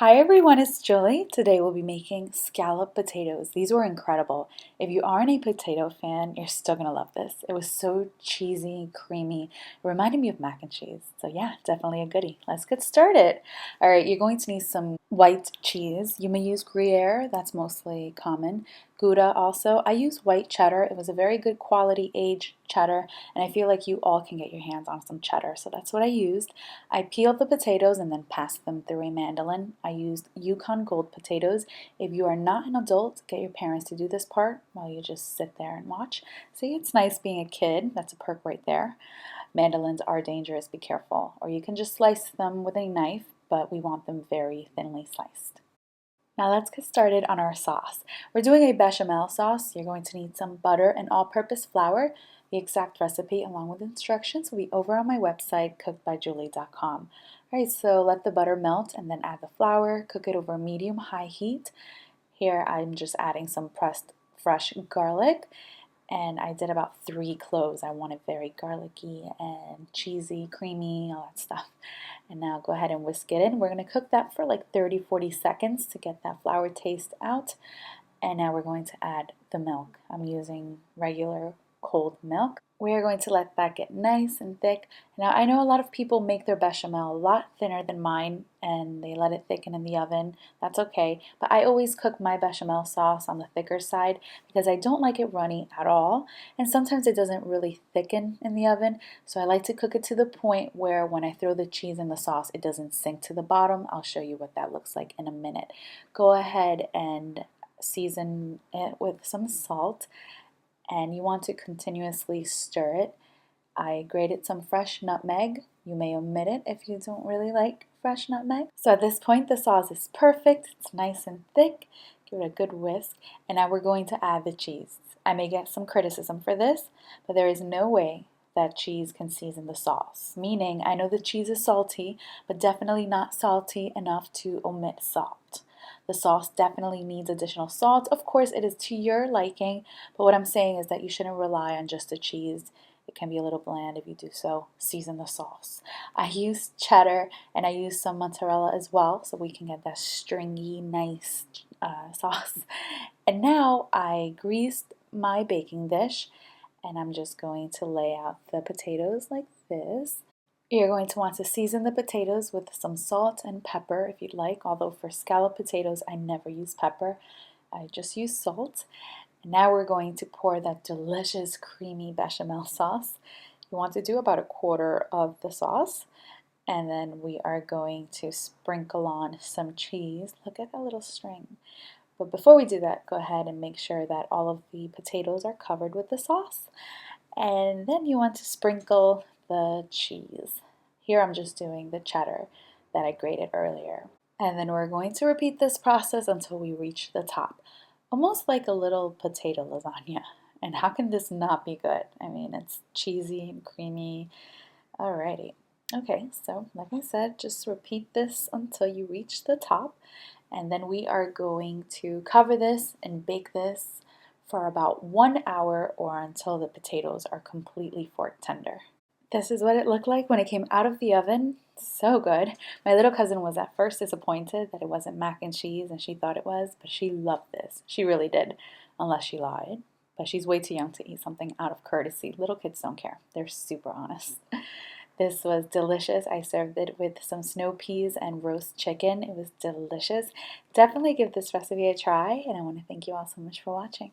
Hi everyone, it's Julie. Today we'll be making scalloped potatoes. These were incredible. If you aren't a potato fan, you're still gonna love this. It was so cheesy, creamy. It reminded me of mac and cheese. So yeah, definitely a goodie. Let's get started. All right, you're going to need some white cheese. You may use Gruyere, that's mostly common. Gouda also. I use white cheddar. It was a very good quality aged cheddar, and I feel like you all can get your hands on some cheddar, so that's what I used. I peeled the potatoes and then passed them through a mandolin. I used Yukon Gold potatoes. If you are not an adult, get your parents to do this part while you just sit there and watch. See, it's nice being a kid. That's a perk right there. Mandolins are dangerous, be careful. Or you can just slice them with a knife, but we want them very thinly sliced. Now let's get started on our sauce. We're doing a bechamel sauce. You're going to need some butter and all-purpose flour. The exact recipe along with instructions will be over on my website, cookedbyjulie.com. Alright, so let the butter melt and then add the flour. Cook it over medium-high heat. Here I'm just adding some pressed fresh garlic, and I did about 3 cloves. I want it very garlicky and cheesy, creamy, all that stuff. And now go ahead and whisk it in. We're going to cook that for like 30-40 seconds to get that flour taste out. And now we're going to add the milk. I'm using regular cold milk. We are going to let that get nice and thick. Now I know a lot of people make their bechamel a lot thinner than mine and they let it thicken in the oven. That's okay, but I always cook my bechamel sauce on the thicker side because I don't like it runny at all, and sometimes it doesn't really thicken in the oven, so I like to cook it to the point where when I throw the cheese in the sauce it doesn't sink to the bottom. I'll show you what that looks like in a minute. Go ahead and season it with some salt, and you want to continuously stir it. I grated some fresh nutmeg. You may omit it if you don't really like fresh nutmeg. So at this point the sauce is perfect. It's nice and thick. Give it a good whisk. And now we're going to add the cheese. I may get some criticism for this, but there is no way that cheese can season the sauce. Meaning, I know the cheese is salty, but definitely not salty enough to omit salt. The sauce definitely needs additional salt. Of course, it is to your liking, but what I'm saying is that you shouldn't rely on just the cheese. It can be a little bland if you do so. Season the sauce. I used cheddar and I used some mozzarella as well, so we can get that stringy, nice sauce. And now I greased my baking dish, and I'm just going to lay out the potatoes like this. You're going to want to season the potatoes with some salt and pepper if you'd like, although for scalloped potatoes I never use pepper. I just use salt. And now we're going to pour that delicious creamy bechamel sauce. You want to do about 1/4 of the sauce. And then we are going to sprinkle on some cheese. Look at that little string. But before we do that, go ahead and make sure that all of the potatoes are covered with the sauce. And then you want to sprinkle the cheese. Here I'm just doing the cheddar that I grated earlier. And then we're going to repeat this process until we reach the top. Almost like a little potato lasagna. And how can this not be good? I mean, it's cheesy and creamy. Alrighty. Okay, so like I said, just repeat this until you reach the top. And then we are going to cover this and bake this for about 1 hour or until the potatoes are completely fork tender. This is what it looked like when it came out of the oven. So good. My little cousin was at first disappointed that it wasn't mac and cheese and she thought it was, but she loved this. She really did, unless she lied. But she's way too young to eat something out of courtesy. Little kids don't care. They're super honest. This was delicious. I served it with some snow peas and roast chicken. It was delicious. Definitely give this recipe a try, and I want to thank you all so much for watching.